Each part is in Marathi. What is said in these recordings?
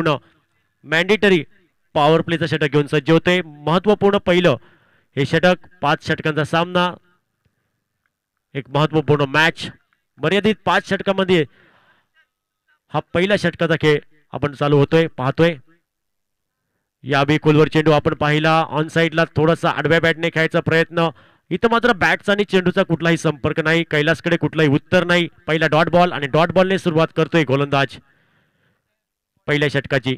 पूर्ण मॅन्डेटरी पॉवर प्लेचं षटक घेऊन सज्ज होते. महत्वपूर्ण पहिलं हे षटक 5 षटकांचा सामना, एक महत्वपूर्ण मॅच. मर्यादित 5 षटकामध्ये हा पहिला षटकाचा खेळ आपण चालू होतोय पाहतोय. यावेळी खोलवर चेंडू आपण पाहिला ऑन साईडला थोडासा आडव्या बॅटने खेळायचा प्रयत्न. इथं मात्र बॅटचा आणि चेंडूचा कुठलाही संपर्क नाही. कैलासकडे कुठलाही उत्तर नाही. पहिला डॉट बॉल आणि डॉट बॉलने सुरुवात करतोय गोलंदाज पहिल्या षटकाची.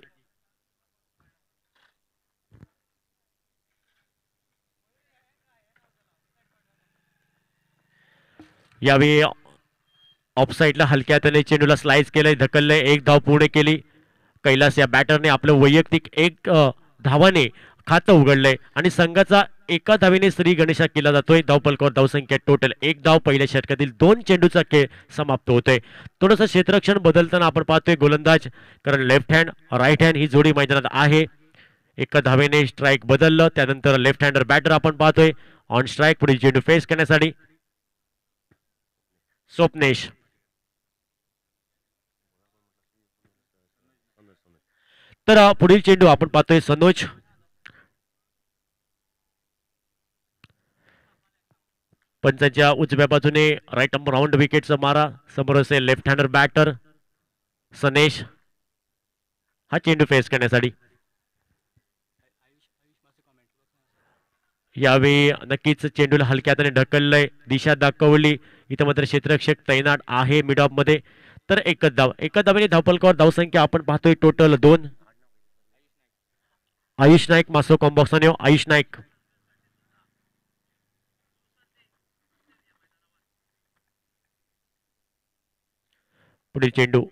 यावेळी ऑफसाईडला हलक्या हाताने चेंडूला स्लाइस केलंय, ढकललंय, एक धाव पूर्ण केली. कैलास या बॅटरने आपलं वैयक्तिक एक धावाने खातं उघडलंय आणि संघाचा एका धावेने श्री गणेशा केला जातोय. धावफलकावर धावसंख्या टोटल 1 धाव. पहिल्या षटकातील 2 चेंडूचा खेळ समाप्त होतोय. थोडंसं क्षेत्ररक्षण बदलताना आपण पाहतोय गोलंदाज, कारण लेफ्ट हँड राईट हँड ही जोडी मैदानात आहे. एका धावेने स्ट्राईक बदललं, त्यानंतर लेफ्ट हँडर बॅटर आपण पाहतोय ऑन स्ट्राईक. पुढील चेंडू फेस करण्यासाठी स्वप्नेश. तर पुढील चेंडू आपण पाहतोय सनोज. पंचांच्या उजव्या बाजूने राईट आर्म राऊंड विकेटचा मारा. समोर असेल लेफ्ट हँडर बॅटर सनेश. हा चेंडू फेस करण्यासाठी यावेळी नक्कीच चेंडूला हलक्या हाताने ढकललंय, दिशा दाखवली. इथं मात्र क्षेत्ररक्षक तैनात आहे मिड ऑफ मध्ये. तर एकच धाव, एका धावेने धावफलकावर धावसंख्या आपण पाहतोय टोटल 2. आयुष नाईक मासो कॉम्बॉक्साने. आयुष नाईक पुढील चेंडू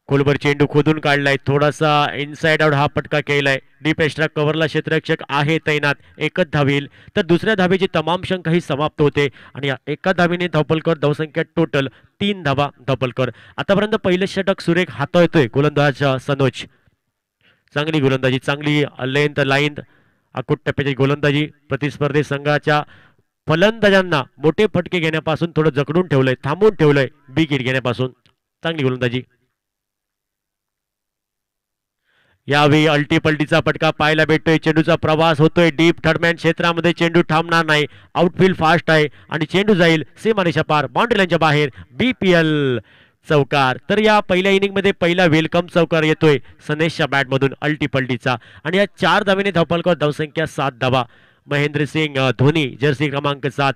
खोलवर चेंडू खोदून काढलाय, थोडासा इनसाइड आउट हा फटका केलाय. डीप एक्स्ट्रा कव्हरला क्षेत्ररक्षक आहे तैनात. एकच धावेल तर दुसऱ्या धावेची तमाम शंका ही समाप्त होते आणि एका धावेने धावफलकावर धावसंख्या टोटल 3 धावा धावफलकावर. आतापर्यंत पहिलं षटक सुरेख हाताळतोय गोलंदाज सनोज. चांगली गोलंदाजी, चांगली लेंथ लाईन अकुट टप्प्याची गोलंदाजी. प्रतिस्पर्धी संघाच्या फलंदाजांना मोठे फटके घेण्यापासून थोडं जखडून ठेवलंय, थांबून ठेवलंय विकेट घेण्यापासून. चांगली गोलंदाजी. यावेळी अल्टीपल्टीचा फटका पाहायला भेटतोय. चेंडूचा प्रवास होतोय डीप थर्डमॅन क्षेत्रामध्ये. चेंडू थांबणार नाही. आउटफील्ड फास्ट आहे आणि चेंडू जाईल सीमारेषा पार बाउंड्री लाईनच्या बाहेर. BPL चौकार. तर या पहिल्या इनिंग मध्ये पहिला वेलकम चौकार येतोय सनेशच्या बॅटमधून अल्टीपल्टीचा आणि या 4 धावेने धावफलकावर धावसंख्या 7 धावा. महेंद्रसिंग धोनी जर्सी क्रमांक 7,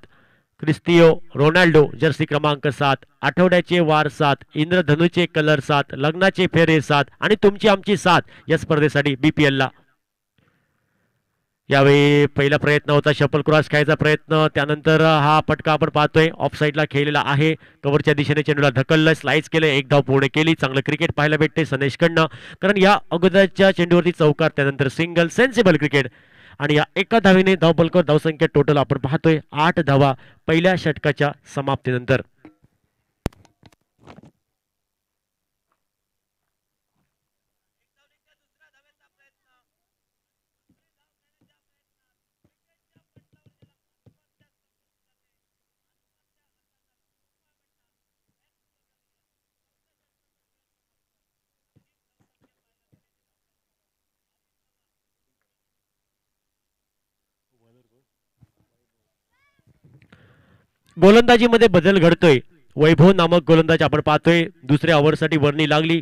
क्रिस्टियो रोनाल्डो जर्सी क्रमांक 7, आठवड्याचे वार 7, इंद्रधनुचे कलर 7, लग्नाचे फेरे 7 आणि तुमची आमची 7 या स्पर्धेसाठी BPL ला. यावेळी पहिला प्रयत्न होता शफल क्रॉस खेळायचा प्रयत्न, त्यानंतर हा फटका आपण पाहतोय ऑफ साईडला खेळलेला आहे. कव्हरच्या दिशेने चेंडूला ढकललं, स्लाइस केलं, एक धाव पूर्ण केली. चांगलं क्रिकेट पाहायला भेटते सनेशकडनं, कारण या अगोदरच्या चेंडूवरती चौकार, त्यानंतर सिंगल, सेन्सिबल क्रिकेट आणि या एका धावेने धावफलकावर धावसंख्या टोटल आपण पाहतोय 8 धावा पहिल्या षटकाच्या समाप्तीनंतर. गोलंदाजीमध्ये बदल घडतोय. वैभव नामक गोलंदाज आपण पाहतोय दुसऱ्या ओव्हरसाठी वर्णी लागली.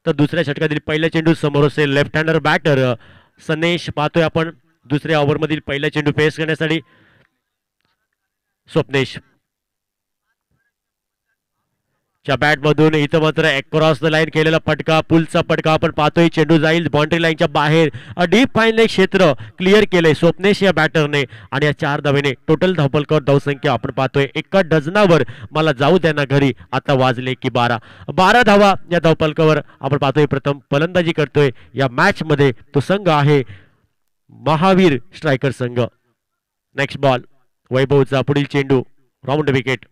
तर दुसऱ्या षटकातील पहिला चेंडू समोर असेल लेफ्ट हँडर बॅटर सनेश पाहतोय आपण. दुसऱ्या ओव्हरमधील पहिला चेंडू फेस करण्यासाठी स्वप्नेश च्या बॅट मधून इथं मात्र अक्रॉस द लाईन केलेला फटका, पुलचा फटका आपण पाहतोय. चेंडू जाईल बाउंड्री लाईनच्या बाहेर. डीप फाईन क्षेत्र क्लिअर केलंय स्वप्नेश या बॅटरने आणि या 4 धावेने टोटल धावफलकावर धावसंख्या आपण पाहतोय एका डझनावर. मला जाऊ द्या ना घरी, आता वाजले की 12 धावा या धावफलकावर आपण पाहतोय. प्रथम फलंदाजी करतोय या मॅच मध्ये तो संघ आहे महावीर स्ट्रायकर संघ. नेक्स्ट बॉल वैभवचा. पुढील चेंडू राऊंड विकेट.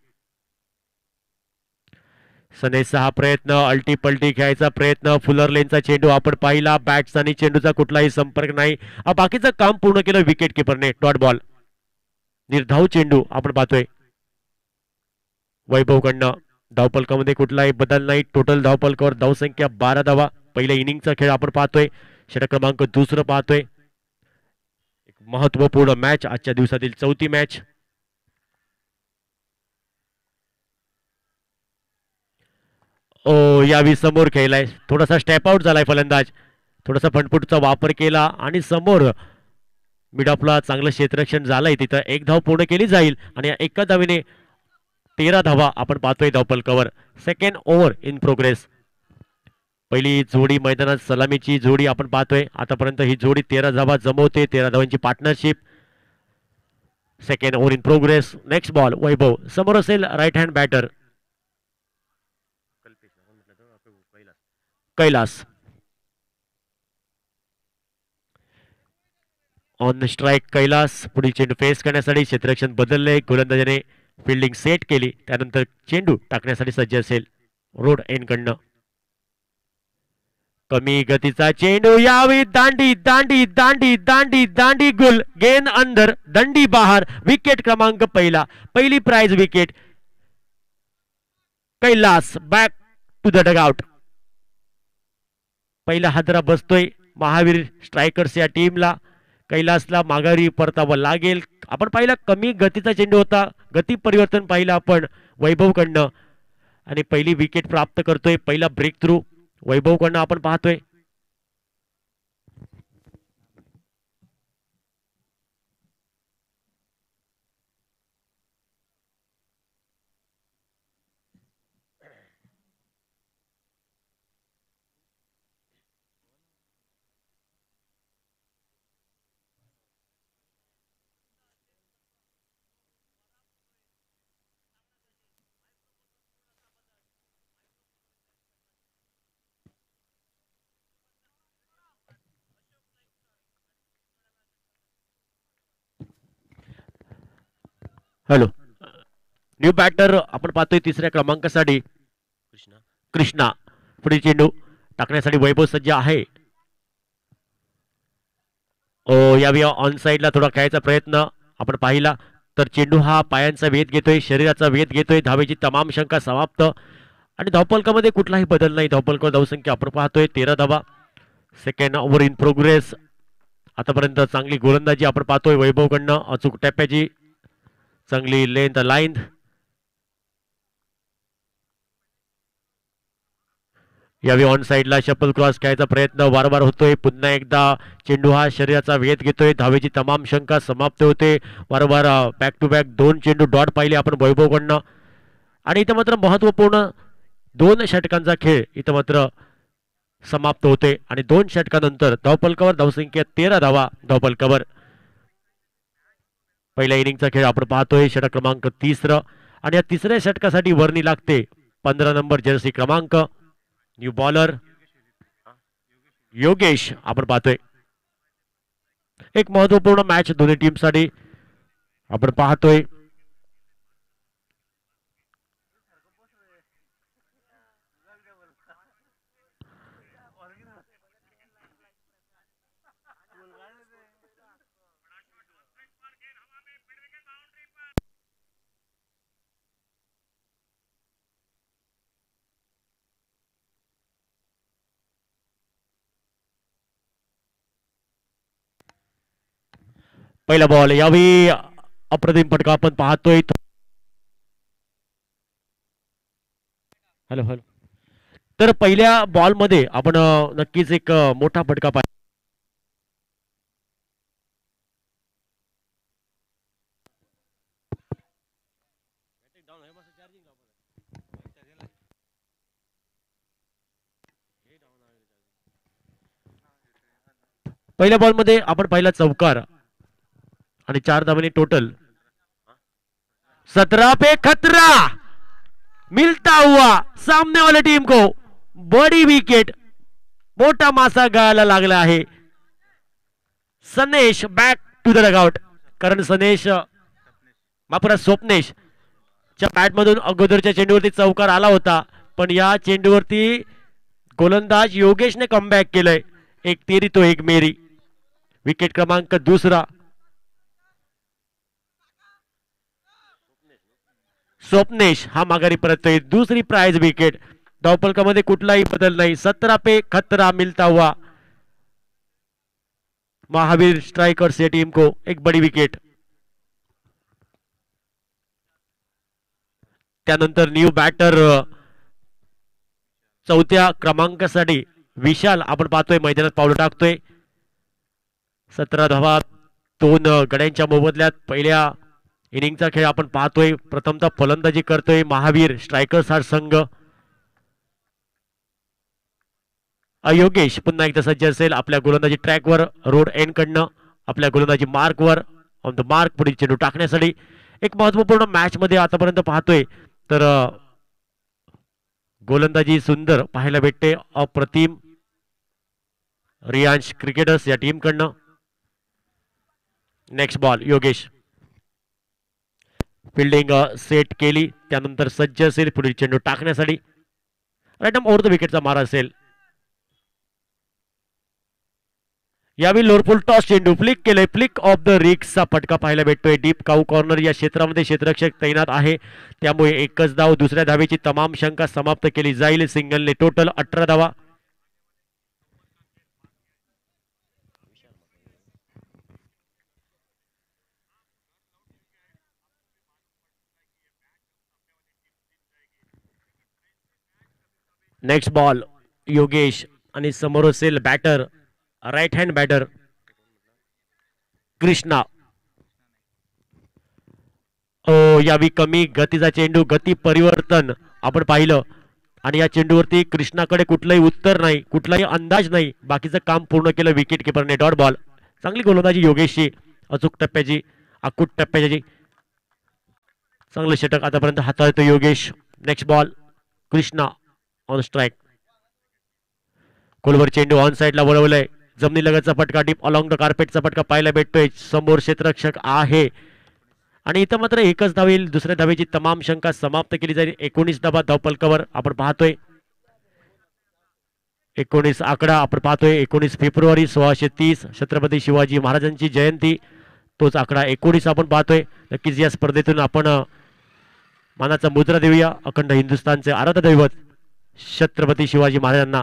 सनेशचा हा प्रयत्न अल्टीपल्टी खेळायचा प्रयत्न, फुलर लेनचा चेंडू आपण पाहिला. बॅट्स आणि चेंडूचा कुठलाही संपर्क नाही. बाकीचं काम पूर्ण केलं विकेट किपरने. Dot ball. निर्धाव चेंडू आपण पाहतोय वैभवकडनं. धावफलकामध्ये कुठलाही बदल नाही. टोटल धावफलकावर धावसंख्या 12 धावा. पहिल्या इनिंगचा खेळ आपण पाहतोय, षटक क्रमांक 2 पाहतोय. एक महत्वपूर्ण मॅच, आजच्या दिवसातील 4थी मॅच. यावी समोर खेळलाय, थोडासा स्टेप आउट झालाय फलंदाज, थोडासा फंटफूटचा वापर केला आणि समोर मिड ऑफला चांगलं क्षेत्ररक्षण झालंय, तिथं एक धाव पूर्ण केली जाईल आणि एका धावीने 13 धावा आपण पाहतोय धावफलकावर. Second over in progress. पहिली जोडी मैदानात सलामीची जोडी आपण पाहतोय, आतापर्यंत ही जोडी 13 धावा जमवते, 13 धावांची partnership. Second over in progress. Next ball Vaibhav, समोर असेल right hand batter Kailas. On strike Kailas. पुढील चेंडू फेस करण्यासाठी क्षेत्ररक्षण बदलले, गोलंदाजाने फिल्डिंग सेट केली, त्यानंतर चेंडू टाकण्यासाठी सज्ज असेल रोड एन कडनं. कमी गतीचा चेंडू, यावी दांडी दांडी दांडी दांडी दांडी गुल, गेंद अंदर, दंडी बाहर. विकेट क्रमांक पहिला, पहिली prize wicket. Kailas back to the dugout. पहिला हादरा बसतोय महावीर स्ट्रायकर्स या टीमला. कैलासला माघारी परतावं लागेल. आपण पाहिला कमी गतीचा चेंडू होता, गती परिवर्तन पाहिलं आपण वैभव कडनं आणि पहिली विकेट प्राप्त करतोय, पहिला ब्रेक थ्रू वैभव कडनं आपण पाहतोय. हॅलो, न्यू बॅटर आपण पाहतोय तिसऱ्या क्रमांकासाठी कृष्णा. पुढील चेंडू टाकण्यासाठी वैभव सज्ज आहे. यावी ऑन साइडला थोडा खेळायचा प्रयत्न आपण पाहिला, तर चेंडू हा पायांचा वेध घेतोय, शरीराचा वेध घेतोय. धावेची तमाम शंका समाप्त आणि धावफलकामध्ये कुठलाही बदल नाही. धावफलकावर धावसंख्या आपण पाहतोय 13 धावा. Second over in progress. आतापर्यंत चांगली गोलंदाजी आपण पाहतोय वैभव कडनं, अचूक टप्प्याची चांगली लेंथ लाईन. यावेळी ऑन साइडला शपल क्रॉस खेळायचा प्रयत्न वारंवार होतोय. पुन्हा एकदा चेंडू हा शरीराचा वेध घेतोय, धावेची तमाम शंका समाप्त होते. वारंवार बॅक टू बॅक 2 चेंडू डॉट पाहिले आपण वैभव कडनं आणि इथं मात्र महत्वपूर्ण 2 षटकांचा खेळ इथं मात्र समाप्त होते आणि 2 षटकानंतर धावफलकावर धावसंख्या 13 धावा धावफलकावर. पहिल्या इनिंगचा खेळ आपण पाहतोय, षटक क्रमांक 3 आणि या तिसऱ्या षटकासाठी वर्णी लागते 15 नंबर जर्सी क्रमांक. न्यू बॉलर योगेश आपण पाहतोय. एक महत्वपूर्ण मॅच दोन्ही टीमसाठी आपण पाहतोय. पहिला बॉल, यावेळी अप्रतिम फटका आपण पाहतोय. हॅलो हॅलो, तर पहिल्या बॉल मध्ये आपण नक्कीच एक मोठा फटका पाहिला. पहिल्या बॉल मध्ये आपण पाहिला चौकार आणि 4 धावांनी टोटल. 17 पे खतरा मिलता हुआ सामने वाली टीम को बड़ी विकेट. मोठा मासा गळाला लागला आहे. सनेश बॅक टू द डगआउट, कारण सनेश मापुरा स्वप्नेश च्या बॅट मधून अगोदरच्या चेंडूवरती चौकार आला होता, पण या चेंडूवरती गोलंदाज योगेशने कमबॅक केलंय. एक तेरी तो एक मेरी. विकेट क्रमांक 2. स्वप्नेश हा माघारी परततोय. दुसरी प्राइज विकेट धावपलकामध्ये कुठलाही बदल नाही. 17 पे खतरा मिलता हुआ महावीर स्ट्राइकर्स या टीम को एक बड़ी विकेट. त्यानंतर न्यू बॅटर चौथ्या क्रमांकासाठी विशाल आपण पाहतोय मैदानात पावलं टाकतोय. 17 धावा 2 गड्यांच्या मोबदल्यात पहिल्या इनिंगचा खेळ आपण पाहतोय. प्रथमतः फलंदाजी करतोय महावीर स्ट्रायकर्स हा संघ. योगेश पुन्हा एकदा सज्ज असेल आपल्या गोलंदाजी ट्रॅकवर रोड एंड कडनं आपल्या गोलंदाजी मार्कवर ऑन द मार्क पुढील चेंडू टाकण्यासाठी. एक महत्वपूर्ण मॅच मध्ये आतापर्यंत पाहतोय तर गोलंदाजी सुंदर पाहायला भेटते. अप्रतिम रियांश क्रिकेटर्स या टीम कडनं. Next ball Yogesh fielding set केली त्यानंतर सज्ज असेल पुढील चेंडू टाकण्यासाठी. राईट ओव्हर द विकेटचा मारा असेल. यावेळी लोरफुल टॉस चेंडू फ्लिक केलंय. फ्लिक ऑफ द रिक्सचा फटका पाहायला भेटतोय. डीप काऊ कॉर्नर या क्षेत्रामध्ये क्षेत्ररक्षक तैनात आहे त्यामुळे एकच धाव. दुसऱ्या धावेची तमाम शंका समाप्त केली जाईल सिंगलने. टोटल 18 धावा. नेक्स्ट बॉल योगेश आणि समोर असेल batter right hand batter Krishna. यावी कमी गतीचा चेंडू गती परिवर्तन आपण पाहिलं आणि या चेंडूवरती कृष्णाकडे कुठलंही उत्तर नाही कुठलाही अंदाज नाही. बाकीचं काम पूर्ण केलं विकेट किपरने. Dot ball. चांगली गोलंदाजी योगेशची अचूक टप्प्याची अकूट टप्प्याची चांगलं षटक आतापर्यंत हाताळतो Yogesh. Next ball Krishna on strike. खोलवर चेंडू ऑन साइडला वळवलंय. जमिनी लगतचा फटका डीप अलॉंग द कार्पेटचा फटका पाहायला भेटतोय. समोर क्षेत्ररक्षक आहे आणि इथं मात्र एकच धाव येईल. दुसऱ्या धावेची तमाम शंका समाप्त केली जाईल. 19 धावा धावपलकावर आपण पाहतोय. 19 आकडा आपण पाहतोय. 19 फेब्रुवारी 1630 छत्रपती शिवाजी महाराजांची जयंती. तोच आकडा 19 आपण पाहतोय. नक्कीच या स्पर्धेतून आपण मानाचा मुद्रा देऊया अखंड हिंदुस्थानचे आराध्य दैवत छत्रपती शिवाजी महाराजांना.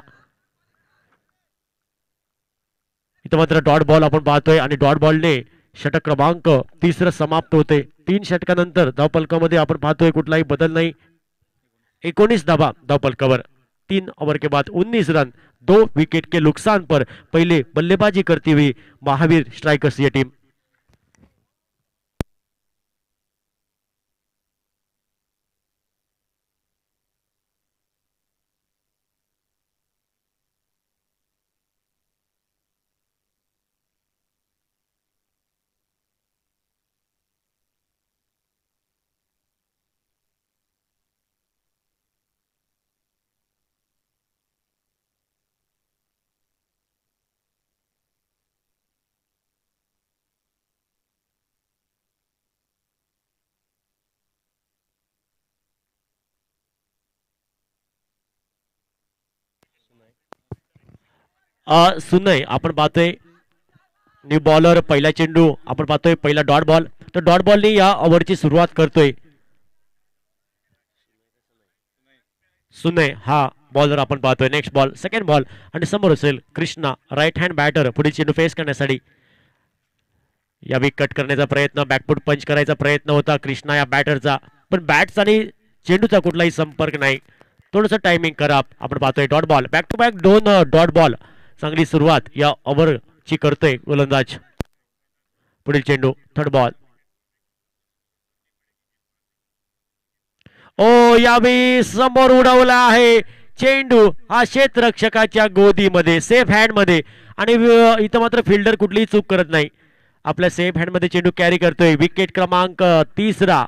इथं मात्र डॉट बॉल आपण पाहतोय आणि डॉट बॉलने षटक क्रमांक 3 समाप्त होते. 3 षटकानंतर धावपलकामध्ये आपण पाहतोय कुठलाही बदल नाही. 19 धावा धावपलकावर. 3 ओवर के बाद 19 रन 2 विकेट के नुकसान पर पहले बल्लेबाजी करती हुई महावीर स्ट्राइकर्स ये टीम. सुनय आपण पाहतोय न्यू बॉलर. पहिला चेंडू आपण पाहतोय पहिला डॉट बॉल. तर डॉट बॉलने या ओव्हरची सुरुवात करतोय सुनय हा बॉलर आपण पाहतोय. नेक्स्ट बॉल सेकंड बॉल आणि समोर असेल कृष्णा राईट हँड बॅटर पुढील चेंडू फेस करण्यासाठी. यावेळी कट करण्याचा प्रयत्न बॅकफूट पंच करायचा प्रयत्न होता कृष्णा या बॅटरचा पण बॅट्स आणि चेंडूचा कुठलाही संपर्क नाही. थोडंसं टायमिंग खराब आपण पाहतोय. Dot ball back to back 2 dot ball. चांगली सुरुवात या ओव्हरची करतोय गोलंदाज. पुढील चेंडू थर्ड बॉल. यावेळी समोर उडवला आहे चेंडू हा क्षेत्ररक्षकाच्या गोदीमध्ये सेफ हँड मध्ये आणि इथं मात्र फिल्डर कुठलीही चूक करत नाही. आपल्या सेफ हँड मध्ये चेंडू कॅरी करतोय. विकेट क्रमांक 3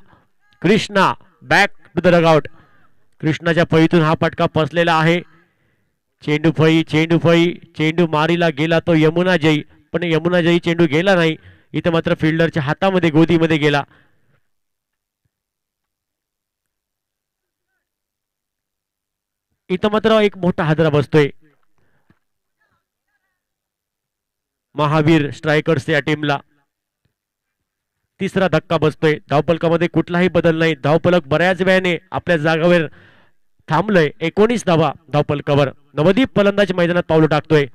Krishna back to the dugout. कृष्णाच्या फळीतून हा फटका फसलेला आहे. चेंडू फळी चेंडू फळी चेंडू मारीला गेला तो यमुना जयी पण यमुना जयी चेंडू गेला नाही. इथं मात्र फिल्डरच्या हातामध्ये गोदीमध्ये गेला. इथं मात्र एक मोठा हादरा बसतोय महावीर स्ट्रायकर्स या टीमला. 3रा धक्का बसतोय. धावपलकामध्ये कुठलाही बदल नाही. धावपलक बऱ्याच वेळाने आपल्या जागेवर थांबलंय. 19 धावा धावफलकावर. नवदीप फलंदाज मैदानात पाऊल टाकतोय.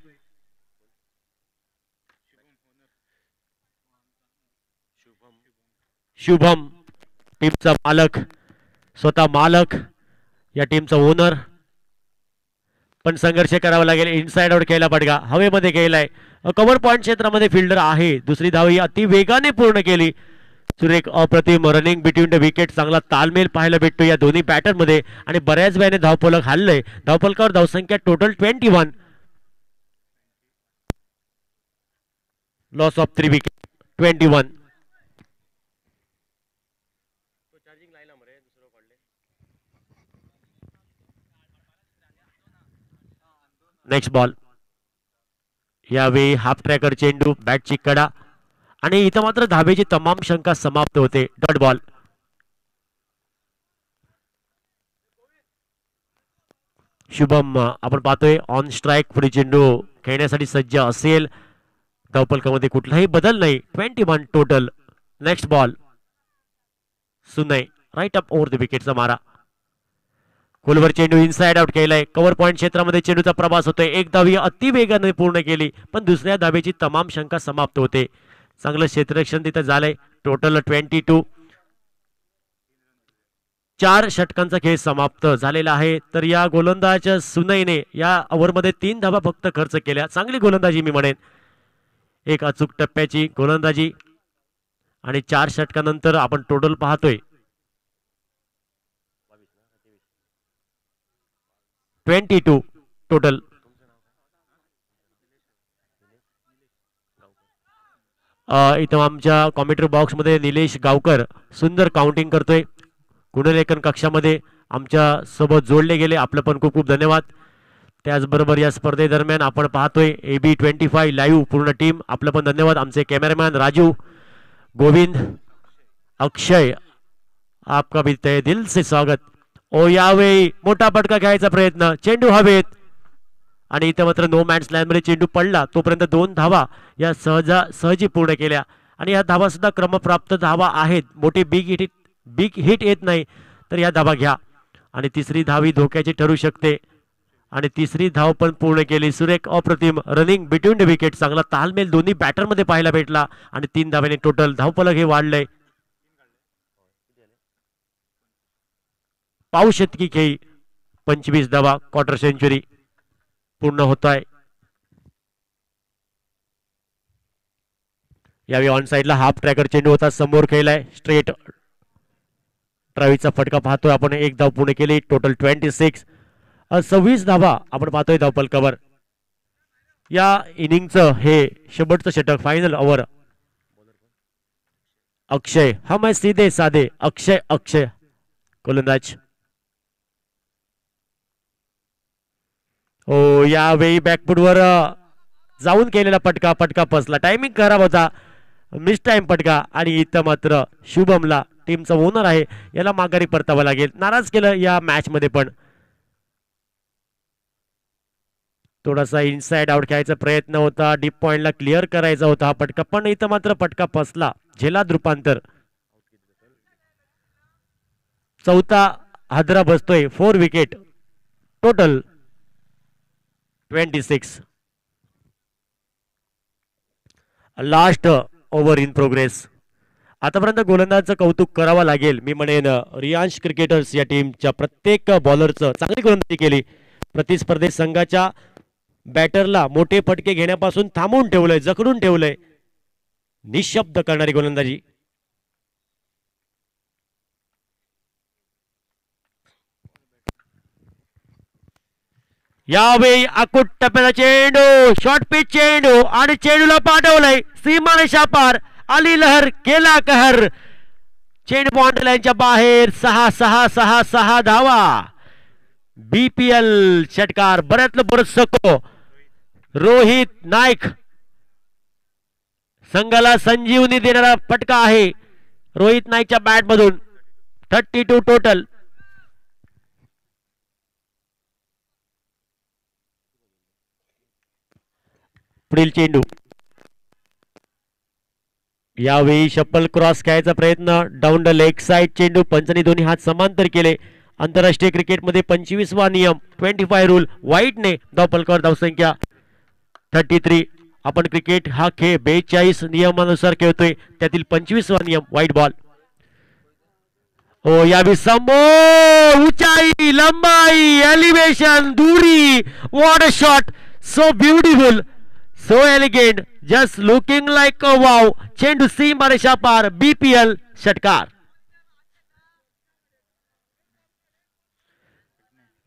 शुभम टीमचा मालक, स्वतः मालक, या टीमचा ओनर, पण संघर्ष करावा लागेल. इनसाइड आउट केला फटका हवेमध्ये गेलाय. कव्हर पॉइंट क्षेत्रामध्ये फिल्डर आहे. दुसरी धाव ही अति वेगाने पूर्ण केली. सुरेख अप्रतिम रनिंग बिटवीन द विकेट. चांगला तालमेल पाहायला भेटतो या दोन्ही बॅटर मध्ये आणि बऱ्याच वेळाने धावफलक हल्लय. धावफलकावर धावसंख्या total 21. Loss of 3 wicket 21. Next ball. यावेळी हाफ ट्रॅकर चेंडू, बॅटची कडा आणि इथं मात्र धाबेची तमाम शंका समाप्त होते. Dot ball. शुभम आपण पाहतोय ऑन स्ट्राईक. पुढे चेंडू खेळण्यासाठी सज्ज असेल. धावफलकामध्ये कुठलाही बदल नाही. 21 total. Next ball. Sunay right up over the विकेटचा मारा. खोलवर चेंडू इनसाइड आउट केलाय. कव्हर पॉइंट क्षेत्रामध्ये चेंडूचा प्रवास होतोय. एक धावी अति वेगाने पूर्ण केली, पण दुसऱ्या धावेची तमाम शंका समाप्त होते. चांगलं क्षेत्ररक्षण तिथे झालंय. टोटल 22. 4 षटकांचा खेळ समाप्त झालेला आहे. तर या गोलंदाज सुनयने या ओव्हरमध्ये 3 धावा फक्त खर्च केल्या. चांगली गोलंदाजी मी म्हणेन. एक अचूक टप्प्याची गोलंदाजी आणि 4 षटकानंतर आपण टोटल पाहतोय 22 टोटल. इथं आमच्या कॉमेंट्री बॉक्स मध्ये निलेश गावकर सुंदर काउंटिंग करतोय. गुणलेखन कक्षामध्ये आमच्या सोबत जोडले गेले. आपलं पण खूप खूप धन्यवाद. त्याचबरोबर या स्पर्धेदरम्यान आपण पाहतोय AB25 लाईव्ह पूर्ण टीम. आपलं पण धन्यवाद. आमचे कॅमेरामॅन राजू, गोविंद, अक्षय, आपका भी तहे दिल से स्वागत. ओ यावेळी मोठा फटका घ्यायचा प्रयत्न. चेंडू हवेत आणि इथं मात्र नो मॅन्स लँड मध्ये चेंडू पडला. तोपर्यंत 2 धावा या सहजी पूर्ण केल्या आणि या धावा सुद्धा क्रमप्राप्त धावा आहेत. मोठी बिग हिट येत नाही तर या धावा घ्या. आणि तिसरी धावी धोक्याची ठरू शकते आणि तिसरी धाव पण पूर्ण केली. सुरेख अप्रतिम रनिंग बिटवीन द विकेट. चांगला तालमेल दोन्ही बॅटर मध्ये पाहायला भेटला आणि 3 धाव्याने टोटल धावफलक हे वाढलंय. पाऊ शतकी खेळी 25 धावा. क्वार्टर सेंचुरी पूर्ण होत आहे. यावेळी ऑन साइडला हाफ ट्रॅकर चेंडू होता. समोर खेळलाय स्ट्रेट ड्राईव्हचा फटका पाहतोय आपण. 1 धाव पूर्ण केली. टोटल 26. 26 धावा आपण पाहतोय धावफलकावर. या इनिंगचं हे शेवटचं षटक फायनल ओव्हर. अक्षय हम है सीधे साधे. अक्षय गोलंदाज. ओ यावेळी बॅकफुटवर जाऊन केलेला फटका फसला. टायमिंग खराब होता. मिस टाइम फटका आणि इथं मात्र शुभमला, टीमचा ओनर आहे, याला माघारी परतावं लागेल. नाराज केलं या मॅच मध्ये. पण थोडासा इनसाइड आउट खेळायचा प्रयत्न होता. डीप पॉइंटला क्लिअर करायचा होता हा फटका, पण इथं मात्र फटका फसला. झेलाद रूपांतर. चौथा हादरा बसतोय. 4 wicket total 26. Last over in progress. आतापर्यंत गोलंदाजाचं कौतुक करावं लागेल. मी म्हणेन रियांश क्रिकेटर्स या टीमच्या प्रत्येक बॉलरचं चांगली गोलंदाजी केली. प्रतिस्पर्धी संघाच्या बॅटरला मोठे फटके घेण्यापासून थांबवून ठेवलंय, जखडून ठेवलंय. निशब्द करणारी गोलंदाजी. यावेळी अकुट टप्प्याचा चेंडू, शॉर्ट पिच चेंडू आणि चेंडूला पाठवलंय सीमारेषा पार. आली लहर, केला कहर. चेंडू बाउंड्री लाईनच्या बाहेर. 6 धावा. BPL षटकार बऱ्यातलं बरंच सको. रोहित नाईक संघाला संजीवनी देणारा फटका आहे रोहित नाईकच्या बॅट मधून. 32 टोटल. पुढील चेंडू. यावेळी शप्पल क्रॉस खेळायचा प्रयत्न. डाऊन द लेग साइड चेंडू. पंचांनी दोन्ही हात समांतर केले आंतरराष्ट्रीय क्रिकेटमध्ये 25वा नियम 25 रूल. व्हाईटने धावफलकावर धावसंख्या 33. आपण क्रिकेट हा खेळ 42 नियमानुसार खेळतोय, त्यातील 25वा नियम व्हाईट बॉल. ओ या भी समो ऊंचाई लंबाई एलिवेशन दूरी. What a shot, so beautiful, so elegant, just looking like a wow. चेंडू सीमारेषा पार. BPL षटकार.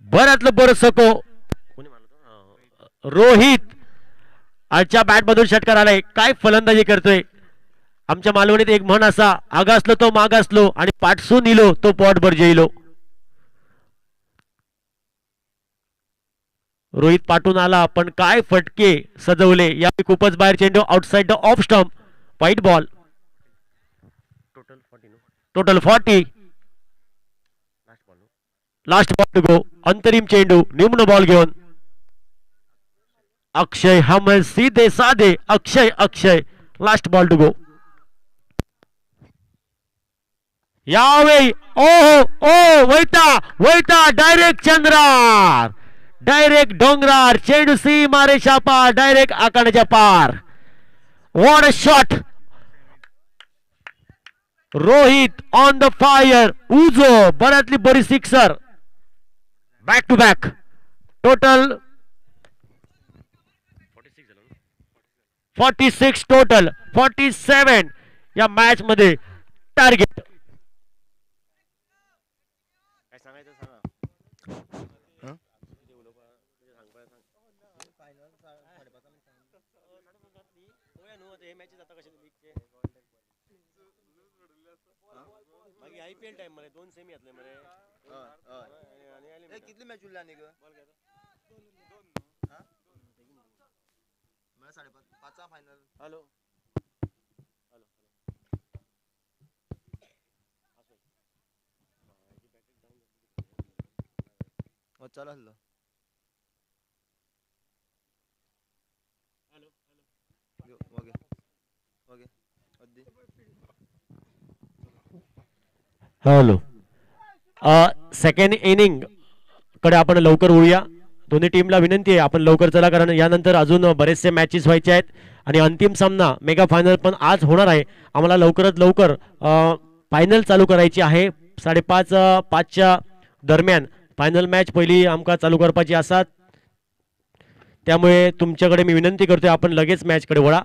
बऱ्यातलं बरं सको रोहित आजच्या बॅट मधून षटकार आलाय. काय फलंदाजी करतोय. आमच्या मालवणीत एक म्हण असा, आगासलो तो मागासलो आणि पाठसून इलो तो पॉटभर जेलो. रोहित पाठून आला पण काय फटके सजवले. या खूपच बाहेर. चेंडू outside the off stump. White ball. Total 40. Last ball to go. अंतरिम चेंडू निम्न बॉल घेऊन अक्षय. हम सीधे साधे Akshay. Akshay last ball to go. यावेळी ओहो ओ वैता वैता डायरेक्ट चंद्रार, डायरेक्ट डोंगरार. चेंडू सीमारेषा पार, डायरेक्ट आकाराच्या पार. What a shot. Rohit on the fire. उजो बऱ्यातली बरी sixer. Back to back. Total 46 total. 47 या मॅच मध्ये टार्गेट. IPL टाइम मध्ये 2 सेमी घातले मरे. किती मॅच उरल्या नाही ग. मला 5.5 फायनल. हॅलो चला हल्लो. Okay okay hello. Second inning कडे आपण लवकर वळूया. दोन्ही टीमला विनंती आहे आपण लवकर चला, कारण यानंतर अजून बरेचसे मॅचेस व्हायचे आहेत आणि अंतिम सामना मेगा फायनल पण आज होणार आहे. आम्हाला लवकरात लवकर फायनल चालू करायची आहे. 5:30-5च्या दरम्यान फायनल मॅच पहिली आमका चालू करपाची असतात. त्यामुळे तुमच्याकडे मी विनंती करतोय आपण लगेच मॅच कडे वळा.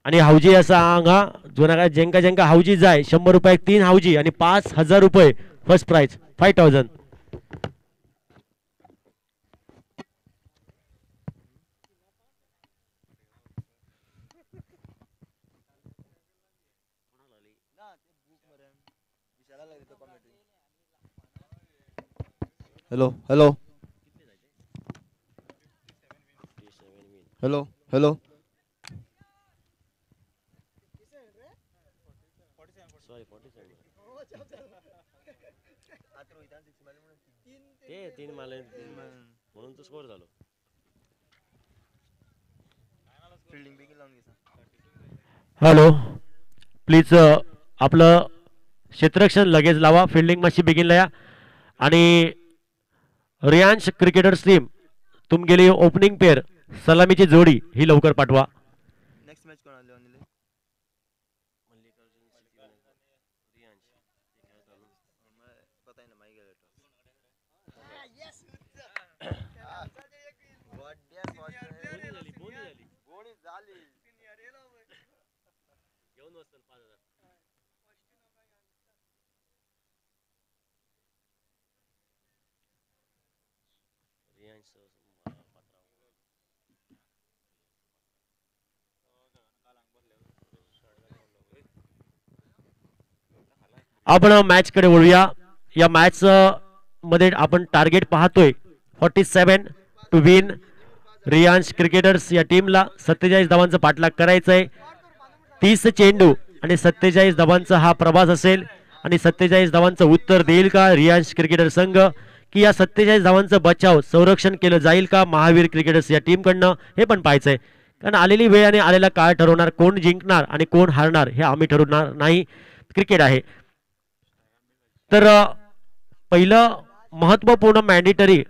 आणि हावजी असा सांगा जोना जेंका जेंका हावजी जाय 100 रुपये 3 हावजी आणि 5,000 रुपये first prize 5,000. Hello hello hello hello. तीन माले म्हणून तो स्कोर झालो. हॅलो प्लीज आपलं क्षेत्ररक्षण लगेच लावा. फिल्डिंग मशी बिगिनला या. आणि रियांश क्रिकेटर्स टीम तुम गेली ओपनिंग पेअर सलामीची जोडी ही लवकर पाठवा. नेक्स्ट मॅच कोण आले अनिल. पता है ना माई गेला आपण मॅच कडे वळूया. या मॅच मध्ये आपण टार्गेट पाहतोय 47 टू विन. रियांश क्रिकेटर्स या टीमला 47 धावांचा पाठलाग करायचा आहे. 30 चेंडू आणि 47 धावांचा हा प्रवास असेल. आणि 47 धावांचं उत्तर देईल का रियांश क्रिकेटर संघ, की या 47 धावांचं बचाव संरक्षण केलं जाईल का महावीर क्रिकेटर्स या टीम कडनं, हे पण पाहायचंय. कारण आलेली वेळ आणि आलेला काळ ठरवणार कोण जिंकणार आणि कोण हारणार हे आम्ही ठरवणार नाही. क्रिकेट आहे. तर पहिलं महत्वपूर्ण मॅन्डेटरी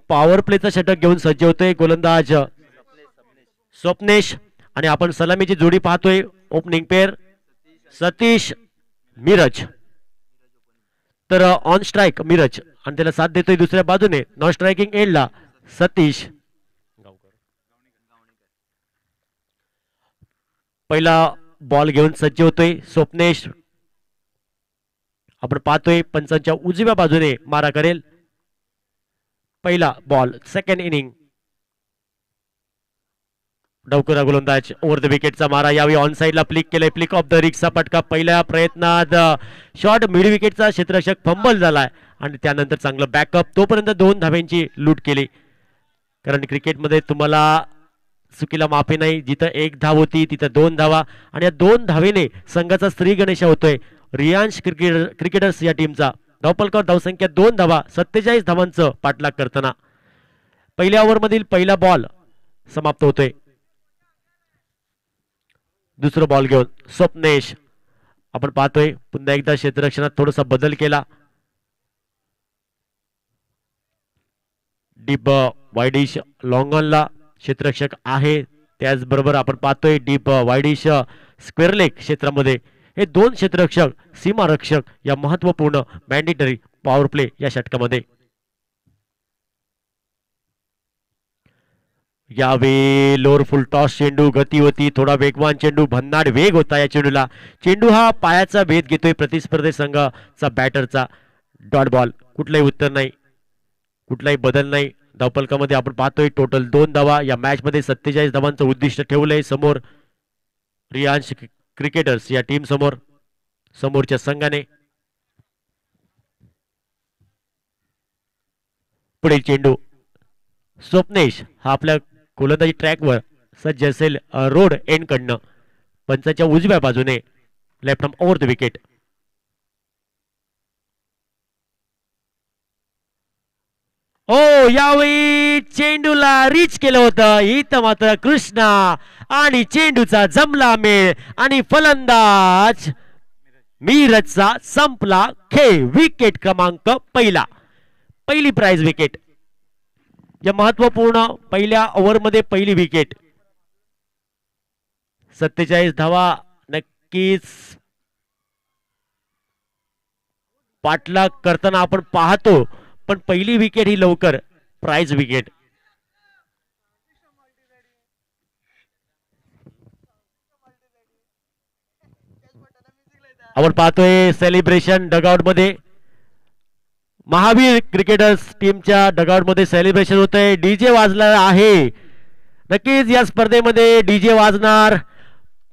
पॉवर प्लेचा षटक घेऊन सज्ज होतोय गोलंदाज स्वप्नेश आणि आपण सलामीची जोडी पाहतोय ओपनिंग पेअर सतीश मिरज तर ऑन स्ट्राईक मिरज आणि त्याला साथ देतोय दुसऱ्या बाजूने नॉन स्ट्रायकिंग एंडला सतीश पहिला बॉल घेऊन सज्ज होतोय स्वप्नेश आपण पाहतोय पंचांच्या उजव्या बाजूने मारा करेल पहिला बॉल सेकंड इनिंग डावखुरा गोलंदाज ओव्हर द विकेटचा मारा यावेळी ऑन साइडला फ्लिक केलंय फ्लिक ऑफ द रिक्सचा फटका पहिल्या प्रयत्नात शॉर्ट मिड विकेटचा क्षेत्ररक्षक फंबल झालाय आणि त्यानंतर चांगलं बॅकअप तोपर्यंत 2 धाव्यांची लूट केली कारण क्रिकेटमध्ये तुम्हाला चुकीला माफी नाही जिथं 1 धाव होती तिथं 2 धावा आणि या 2 धावेने संघाचा श्री गणेश होतोय रियांश क्रिकेटर्स या टीमचा धावफलकावर धावसंख्या 2 धावा 47 धावांचं पाठलाग करताना पहिल्या ओव्हरमधील पहिला बॉल समाप्त होतोय दुसरा बॉल घेऊन स्वप्नेश आपण पाहतोय पुन्हा एकदा क्षेत्ररक्षणात थोडासा बदल केला डीप वाईडिश लॉंग ऑनला क्षेत्ररक्षक आहे त्याचबरोबर आपण पाहतोय डीप वाईडिश स्क्वेअर लेग क्षेत्रामध्ये हे 2 क्षेत्ररक्षक सीमारक्षक या महत्वपूर्ण मॅन्डेटरी पॉवर प्ले या षटकामध्ये यावेळी लोअर फुल टॉस चेंडू गती होती थोडा वेगवान चेंडू भन्नाट वेग होता या चेंडूला चेंडू हा पायाचा भेद घेतोय प्रतिस्पर्धी संघाचा बॅटरचा डॉट बॉल कुठलाही उत्तर नाही कुठलाही बदल नाही धावफलकामध्ये आपण पाहतोय टोटल 2 धावा या मॅच मध्ये 47 धावांचं उद्दिष्ट ठेवलंय समोर रियांश क्रिकेटर्स या टीम समोरच्या संघाने पुढील चेंडू स्वप्नेश हा आपल्या गोलंदाजी ट्रॅकवर सज्ज असेल रोड एंड कडनं पंचाच्या उजव्या बाजूने left arm over the wicket ओ यावेळी चेंडूला रीच केलं होतं इथं मात्र कृष्णा आणि चेंडूचा जमला मेळ आणि फलंदाज मिरजचा संपला खेळ विकेट क्रमांक पहिली प्राइज विकेट या महत्वपूर्ण पहिल्या ओव्हरमध्ये पहिली विकेट 47 धावा नक्कीच पाठलाग करताना आपण पाहतो पण पहिली विकेट ही लवकर प्राइज विकेट आपण पाहतोय सेलिब्रेशन डगआउट मध्ये महावीर क्रिकेटर्स टीमच्या डगआउट मध्ये सेलिब्रेशन होतंय डीजे वाजला आहे नक्कीच या स्पर्धेमध्ये डीजे वाजणार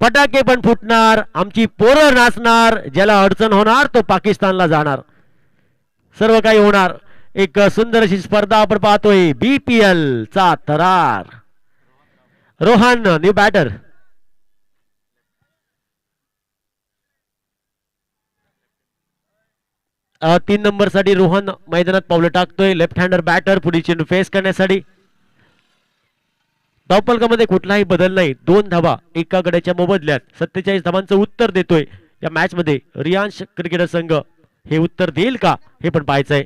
फटाके पण फुटणार आमची पोरं नाचणार ज्याला अडचण होणार तो पाकिस्तानला जाणार सर्व काही होणार एक सुंदर अशी स्पर्धा आपण पाहतोय बीपीएल चा थरार रोहन न्यू बॅटर तीन नंबर साठी रोहन मैदानात पावलं टाकतोय लेफ्ट हँडर बॅटर पुढील चेंडू फेस करण्यासाठी धावफलकामध्ये कुठलाही बदल नाही 2 धावा एका गड्याच्या मोबदल्यात 47 धावांचं उत्तर देतोय या मॅच मध्ये रियांश क्रिकेटर संघ हे उत्तर देईल का हे पण पाहायचंय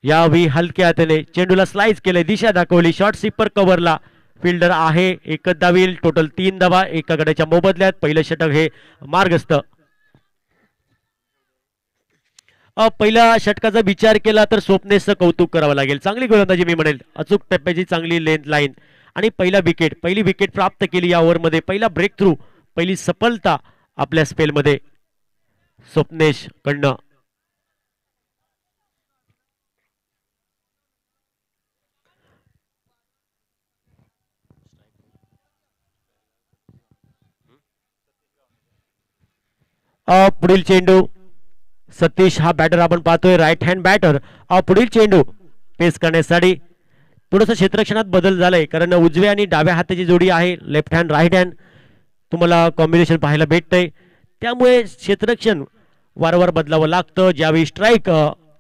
यावेळी हलक्या हाताने चेंडूला स्लाइस केले दिशा दाखवली शॉर्ट स्वीपर कव्हरला फिल्डर आहे एकच धावील टोटल 3 धावा एका गड्याच्या मोबदल्यात पहिलं षटक हे मार्गस्थ पहिल्या षटकाचा विचार केला तर स्वप्नेशचं कौतुक करावं लागेल चांगली गोलंदाजी मी म्हणेल अचूक टप्प्याची चांगली लेंथ लाईन आणि पहिली विकेट प्राप्त केली या ओव्हरमध्ये पहिला ब्रेक थ्रू पहिली सफलता आपल्या स्पेलमध्ये स्वप्नेश कडनं पुढील चेंडू सतीश हा बॅटर आपण पाहतोय राईट हँड बॅटर पुढील चेंडू पेस करण्यासाठी थोडंसं क्षेत्ररक्षणात बदल झालाय कारण उजव्या आणि डाव्या हाताची जोडी आहे लेफ्ट हँड राईट हँड तुम्हाला कॉम्बिनेशन पाहायला भेटतंय त्यामुळे क्षेत्ररक्षण वारंवार बदलावं लागतं ज्यावेळी स्ट्राईक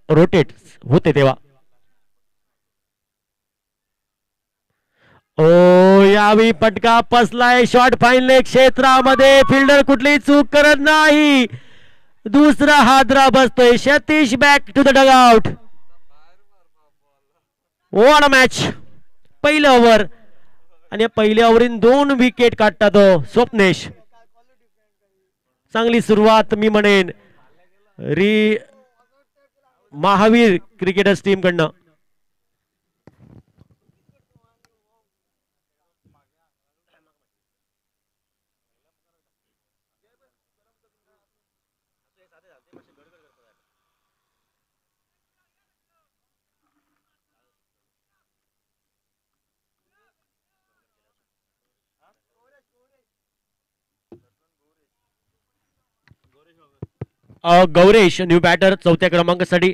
रोटेट होते तेव्हा ओ यावेळी पटका पसलाय शॉट फाईन लेग क्षेत्रामध्ये फिल्डर कुठलीही चूक करत नाही दुसरा हादरा बसतोय. Satish back to the dugout. What a match. पहिलं ओव्हर आणि या पहिल्या ओव्हरीन 2 विकेट काढतात स्वप्नेश. चांगली सुरुवात मी म्हणेन महावीर क्रिकेटर्स टीम कडनं. गौरेश न्यू बॅटर चौथ्या क्रमांकासाठी.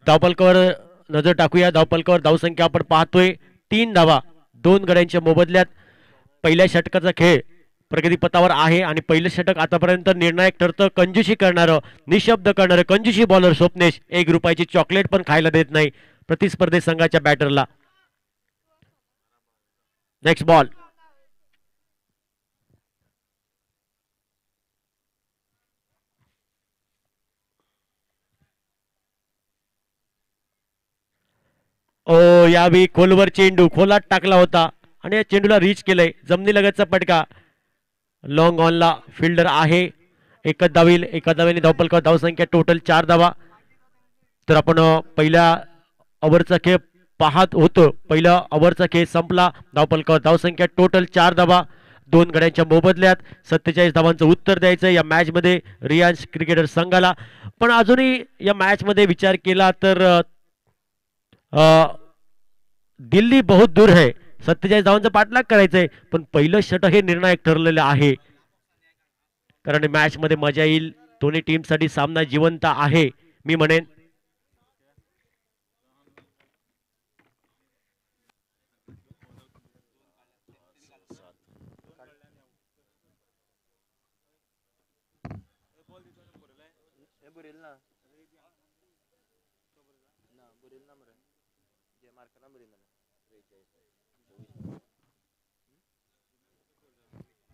धावपलकावर नजर टाकूया. धावपलकावर धावसंख्या आपण पाहतोय 3 धावा 2 गड्यांच्या मोबदल्यात. पहिल्या षटकाचा खेळ प्रगतीपथावर आहे आणि पहिलं षटक आतापर्यंत निर्णायक ठरतं. कंजूशी करणारं, निशब्द करणारं कंजूशी बॉलर स्वप्नेश 1 रुपयाची चॉकलेट पण खायला देत नाही प्रतिस्पर्धी संघाच्या बॅटरला. Next ball. ओ यावेळी खोलवर चेंडू खोलात टाकला होता आणि या चेंडूला रीच केलंय. जमिनीलगतचा पटका. लॉंग ऑनला फिल्डर आहे. एकच धावील. एका धावेने धावपलकावर धावसंख्या टोटल 4 धावा. तर आपण पहिल्या ओव्हरचा खेळ पाहत होतो. पहिला ओव्हरचा खेळ संपला. धावपलकावर धावसंख्या टोटल 4 धावा 2 गड्यांच्या मोबदल्यात. 47 धावांचं उत्तर द्यायचं या मॅच मध्ये रिलायन्स क्रिकेटर संघाला. पण अजूनही या मॅच मध्ये विचार केला तर दिल्ली बहुत दूर है. 47 धावांचा पाठलाग करायचंय पण पहिलं षटक हे निर्णायक ठरलेलं आहे. कारण मॅच मध्ये मजा येईल. दोन्ही टीम साठी सामना जिवंत आहे मी म्हणेन.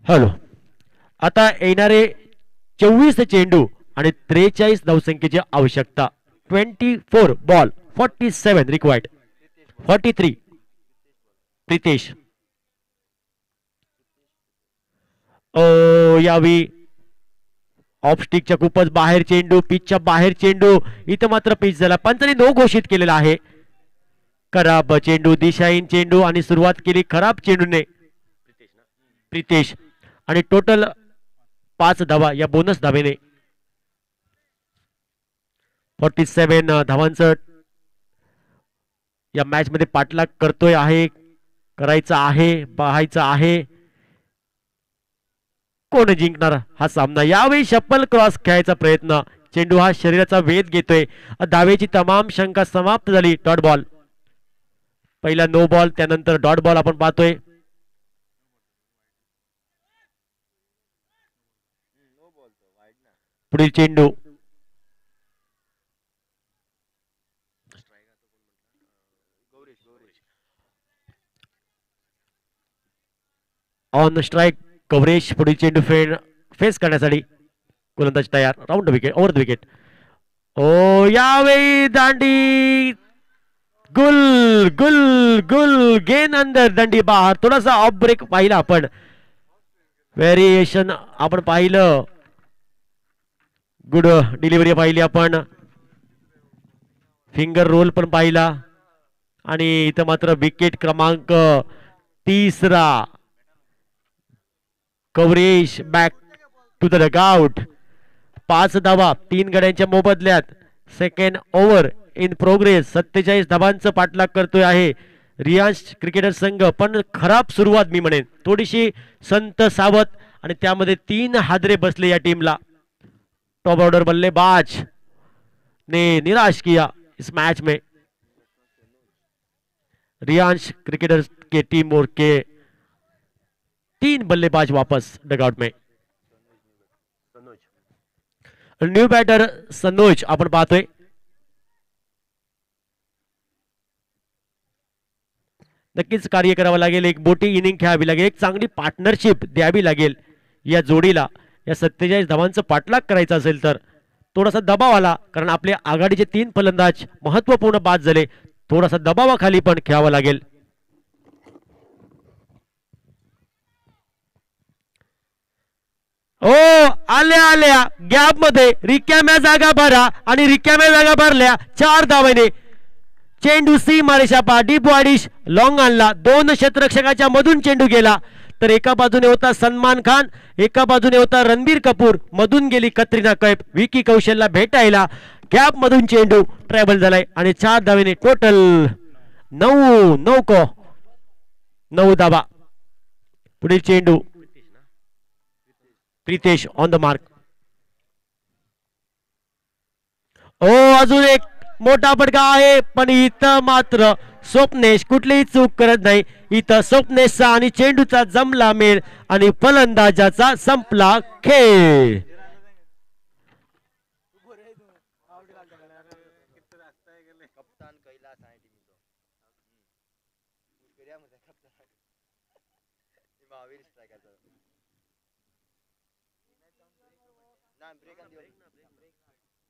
हॅलो. आता येणारे 24 चेंडू आणि 43 धावसंख्येची आवश्यकता. 24 बॉल 47 रिक्वायर्ड. 43 प्रितेश. ओ यावी ऑफ स्टिकच्या खूपच बाहेर चेंडू. पिचच्या बाहेर चेंडू. इथं मात्र पिच झाला. पंचाने नो घोषित केलेला आहे. खराब चेंडू. दिशाहीन चेंडू आणि सुरुवात केली खराब चेंडूने प्रितेश. आणि टोटल 5 धावा या बोनस धावेने. 47 धावांचं या मॅच मध्ये पाठलाग करतोय आहे. करायचा आहे. पाहायचा आहे कोण जिंकणार हा सामना. यावेळी शप्पल क्रॉस खेळायचा प्रयत्न. चेंडू हा शरीराचा वेध घेतोय. धावेची तमाम शंका समाप्त झाली. Dot ball. पहिला नो बॉल त्यानंतर डॉट बॉल आपण पाहतोय. पुढील चेंडू. On strike coverage. पुढील चेंडू फेस करण्यासाठी गोलंदाज तयार. Round wicket. Over the wicket. ओ यावेळी दांडी गुल गुल गुल. गेन अंदर दांडी बाहेर. थोडासा ऑफ ब्रेक पाहिला आपण. व्हेरिएशन आपण पाहिलं. गुड डिलिव्हरी पाहिली आपण. फिंगर रोल पण पाहिला. आणि इथं मात्र विकेट क्रमांक 3. Coverage back to the dugout. 5 धावा 3 गड्यांच्या मोबदल्यात. Second over in progress. 47 धावांचं पाठलाग करतोय आहे रिलायन्स क्रिकेटर संघ. पण खराब सुरुवात मी म्हणेन. थोडीशी संत सावध आणि त्यामध्ये 3 हादरे बसले या टीमला. टॉप ऑर्डर बल्लेबाज ने निराश किया इस मैच में. रिलायंस क्रिकेटर्स के टीम और के 3 बल्लेबाज वापस डगआउट में. न्यू बॅटर सनोज आपण पाहतोय. नक्कीच कार्य करावं लागेल. एक मोठी इनिंग खेळावी लागेल. एक चांगली पार्टनरशिप द्यावी लागेल या जोडीला. या 47 धावांचं पाठलाग करायचं असेल तर थोडासा दबाव आला कारण आपले आघाडीचे 3 फलंदाज महत्वपूर्ण बाद झाले. थोडासा दबावाखाली पण खेळावं लागेल. ओ आल्या आल्या गॅप मध्ये रिकाम्या जागा भरा आणि रिकाम्या जागा भरल्या 4 धावेने. चेंडू सी मारेशा पाठी बॉडिश लॉंग आणला. 2 क्षेत्ररक्षकाच्या मधून चेंडू गेला. तर एका बाजूने होता सलमान खान, एका बाजूने होता रणबीर कपूर, मधून गेली कतरिना कैफ. विकी कौशलला भेटायला गॅप मधून चेंडू ट्रॅव्हल झालाय आणि 4 धावेने टोटल 9 धावा. पुढील चेंडू प्रितेश ऑन द मार्क. ओ अजून एक मोठा फटका आहे पण इथं मात्र स्वप्नेश कुठलीही चूक करत नाही. इथं स्वप्नेशचा आणि चेंडूचा जमला मेळ आणि फलंदाजाचा संपला खेळ. कप्तान कैलास आहे महावीर स्ट्रायकरचा ना ब्रेक आणि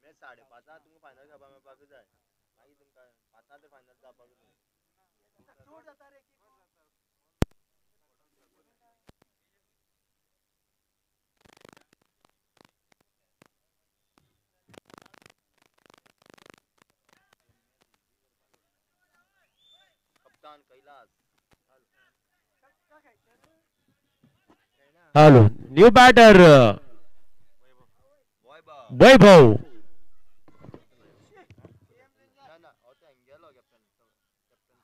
मॅच 5:30 तुमका फायनल खेळपा मेळपाक जाय. मागीर तुमकां 5 तर फायनल जावपाक कप्तान कैलास. हॅलो न्यू बॅटर वैभव. ना होता गेलो कॅप्टन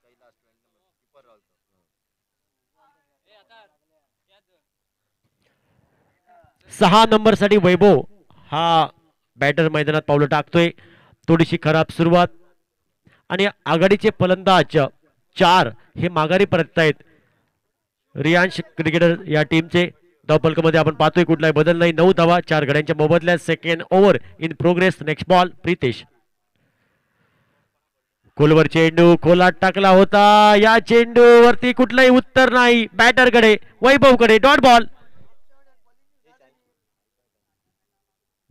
कैलास 20 नंबर कीपर राहतो. 6 नंबर साठी वैभव हा बॅटर मैदानात पावलं टाकतोय. थोडीशी खराब सुरुवात आणि आघाडीचे फलंदाज 4 हे माघारी परत आहेत. रियांश क्रिकेटर या टीमचे धावफलकामध्ये आपण पाहतोय कुठलाही बदल नाही. 9 धावा 4 गड्यांच्या मोबदल्यात. Second over in progress. Next ball Pritesh. खोलवर चेंडू खोलात टाकला होता. या चेंडूवरती कुठलंही उत्तर नाही बॅटरकडे वैभवकडे. Dot ball.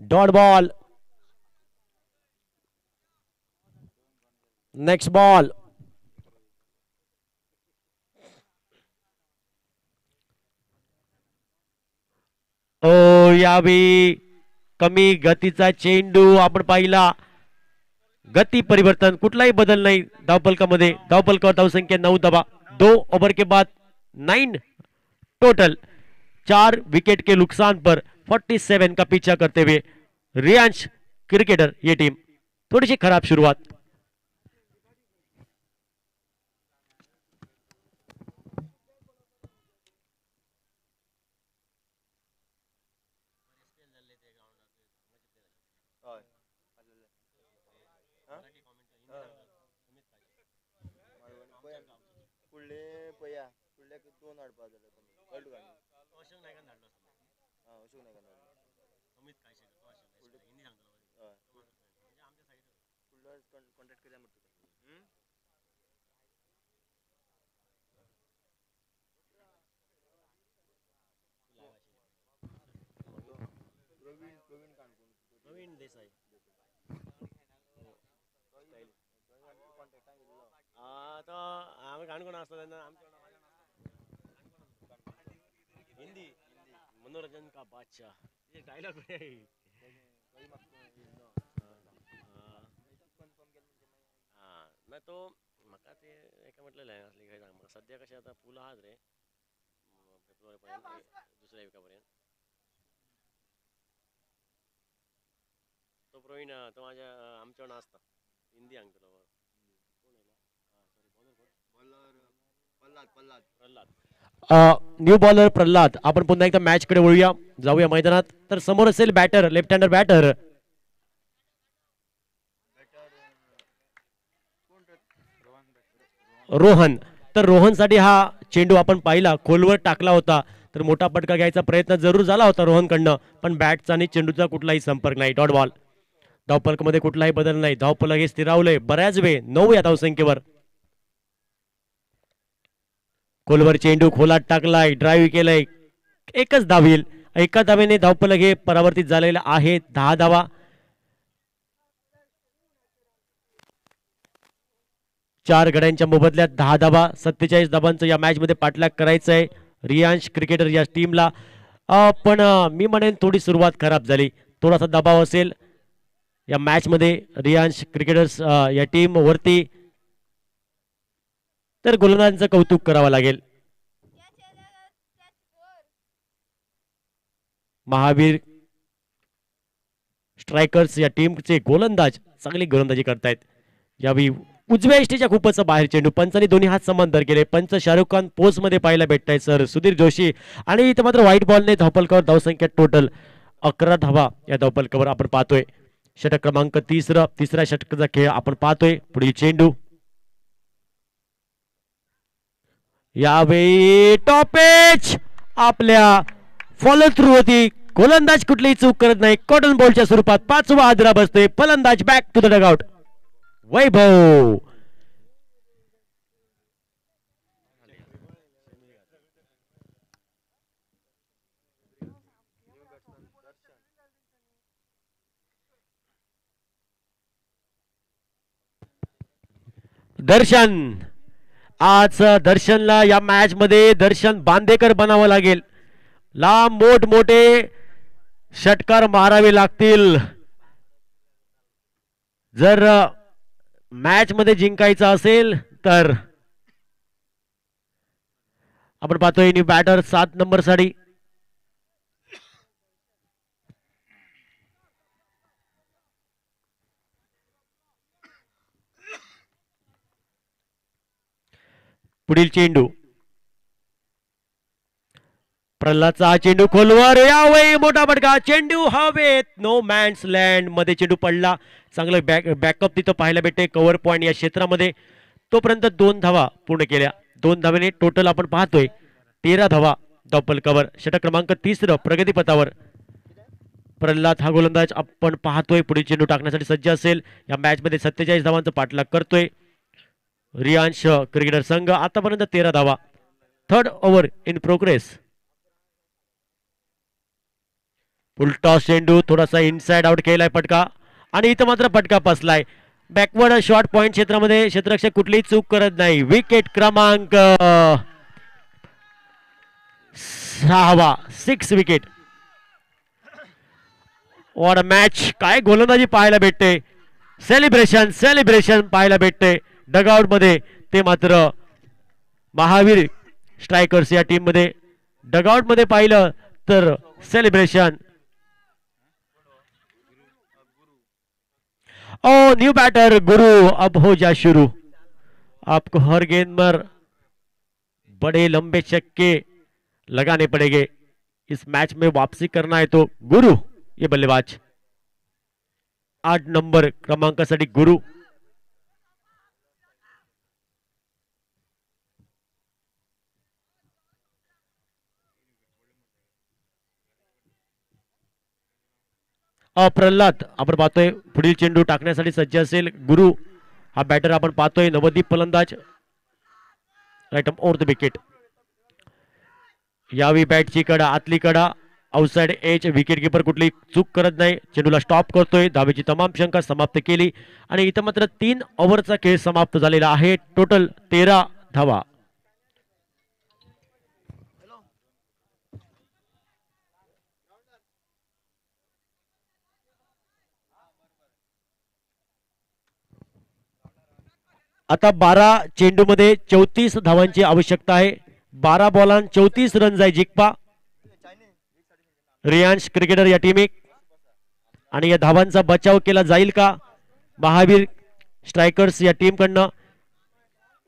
Dot ball. Next ball. ओ यावेळी कमी गतीचा चेंडू आपण पाहिला. गती परिवर्तन कुठलाही बदल नाही धावफलकामध्ये. धावफलकावर धावसंख्या 9 धावा. 2 ओवर के बाद 9 टोटल. 4 विकेट के नुकसान पर 47 का पीछा करते हुए रियांश क्रिकेटर ये टीम. थोड़ी खराब शुरुआत. फुडले 2 हाडपा जाल्यार कळ्ळें तुका. अशोक नायकान धाडलो आसलो. अशोक नायकान धाडलो. अमित कायशे हिंदी सांगतालो. म्हणजे आमच्या साइडीन फुडलो कॉन्टॅक्ट केल्या म्हणटा तुका. प्रवीण काणकोण. प्रवीण देसाई. आता आम्ही काणकोण असतो तेन्ना आमच्या हिंदी मनोरंजन का बादशाह ये डायलॉग आहे. ना तो म्हाका ते एका म्हटलेलें असली काय सांग म्हाका सद्या कशें आतां फूल आहात रे फेब्रुवारी पर्यंत दुसऱ्या विका पर्यंत. तो प्रवीण तो माझ्या आमच्या वांगडा आसता हिंदी सांगतलो. New bowler Pralhad. आपण पुन्हा एकदा मॅच कडे वळूया. जाऊया मैदानात. तर समोर असेल batter left hander batter Rohan. तर रोहन साठी हा चेंडू आपण पाहिला खोलवर टाकला होता. तर मोठा फटका घ्यायचा प्रयत्न जरूर झाला होता रोहनकडनं पण बॅटचा आणि चेंडूचा कुठलाही संपर्क नाही. Dot ball. धावफलकामध्ये कुठलाही बदल नाही. धावफलक हे स्थिरावलंय बऱ्याच वेळ 9 या धावसंख्येवर. खोलवर चेंडू खोलात टाकलाय. ड्राईव्ह केलाय. एकच धाव येईल. एका धावेने धावफलक हे परावर्तित झालेलं आहे. 10 धावा. 4 गड्यांच्या मोबदल्यात 10 धावा, 47 धावांचं या मॅच मध्ये पाठलाग करायचं आहे रियांश क्रिकेटर या टीमला. पण मी म्हणेन थोडी सुरुवात खराब झाली, थोडासा दबाव असेल या मॅच मध्ये रियांश क्रिकेटर्स या टीम वरती, तर गोलंदाजांचं कौतुक करावं लागेल. महावीर स्ट्रायकर्स या टीमचे गोलंदाज चांगली गोलंदाजी करतायत. यावेळी उजव्या इष्टीच्या खूपच बाहेर चेंडू, पंचांनी दोन्ही हात समांतर केले. पंच शाहरुख खान पोस्ट मध्ये पाहायला भेटताय सर सुधीर जोशी, आणि इथं मात्र व्हाईट बॉलने धावफलकावर धावसंख्या टोटल 11 धावा या धावफलकावर आपण पाहतोय. षटक क्रमांक तिसऱ्या षटकाचा खेळ आपण पाहतोय. पुढील चेंडू यावेळी टॉपेच आपल्या फॉलो थ्रू होती, गोलंदाज कुठलीही चूक करत नाही. कॉटन बॉलच्या स्वरूपात 5वा आदरा बसतोय. फलंदाज बॅक टू द डगआउट. वैभव दर्शन, आज दर्शनला या मॅच मध्ये दर्शन बांदेकर बनावं लागेल. लांब मोठमोठे षटकार मारावे लागतील जर मॅच मध्ये जिंकायचं असेल तर. आपण पाहतोय न्यू बॅटर 7 नंबर साठी पुढील चेंडू प्रल्हादचा हा चेंडू खोलवर, यावेळी मोठा फटका, चेंडू हवेत, नो मॅन्स लँड मध्ये चेंडू पडला. चांगलं बॅकअप तिथं पाहायला भेटते कव्हर पॉइंट या क्षेत्रामध्ये. तोपर्यंत 2 धावा पूर्ण केल्या. 2 धावेने टोटल आपण पाहतोय 13 धावा डबल कव्हर. षटक क्रमांक 3 प्रगतीपथावर प्रल्हाद हा गोलंदाज आपण पाहतोय पुढील चेंडू टाकण्यासाठी सज्ज असेल. या मॅच मध्ये 47 धावांचा पाठलाग करतोय रियांश क्रिकेटर संघ. आतापर्यंत 13 धावा. 3rd over in progress. उलटा चेंडू थोडासा इनसाइड आउट केलाय फटका, आणि इथं मात्र फटका फसलाय. बॅकवर्ड शॉर्ट पॉइंट क्षेत्रामध्ये क्षेत्ररक्षक कुठलीही चूक करत नाही. विकेट क्रमांक 6वा, 6 विकेट. वॉट अ मॅच, काय गोलंदाजी पाहायला भेटते. सेलिब्रेशन पाहायला भेटते डगआउट मध्ये. ते मात्र महावीर स्ट्रायकर्स या टीम मध्ये डगआउट मध्ये पाहिलं तर सेलिब्रेशन. ओ न्यू बैटर गुरु, अब हो जा शुरू. आपको हर गेंद पर बड़े लंबे छक्के लगाने पड़ेंगे. इस मैच में वापसी करना है तो गुरु ये बल्लेबाज 8 नंबर क्रमांकासाठी गुरु. प्रल्हाद आपण पाहतोय पुढील चेंडू टाकण्यासाठी सज्ज असेल. गुरु हा बॅटर आपण पाहतोय. नवदीप फलंदाज राईट ऑन द विकेट. यावी बॅटची कडा, आतली कडा, आउटसाइड एज. विकेट कीपर कुठली चूक करत नाही. चेंडूला स्टॉप करतोय. धावेची तमाम शंका समाप्त केली, आणि इथं मात्र 3 ओव्हरचा खेळ समाप्त झालेला आहे. टोटल 13 धावा. आता 12 चेंडू मध्ये 34 धावांची आवश्यकता आहे. 12 बॉलां 34 रन आहे जिंकपा रियांश क्रिकेटर या टीम. आणि या धावांचा बचाव केला जाईल का महावीर स्ट्रायकर्स या टीम कडनं.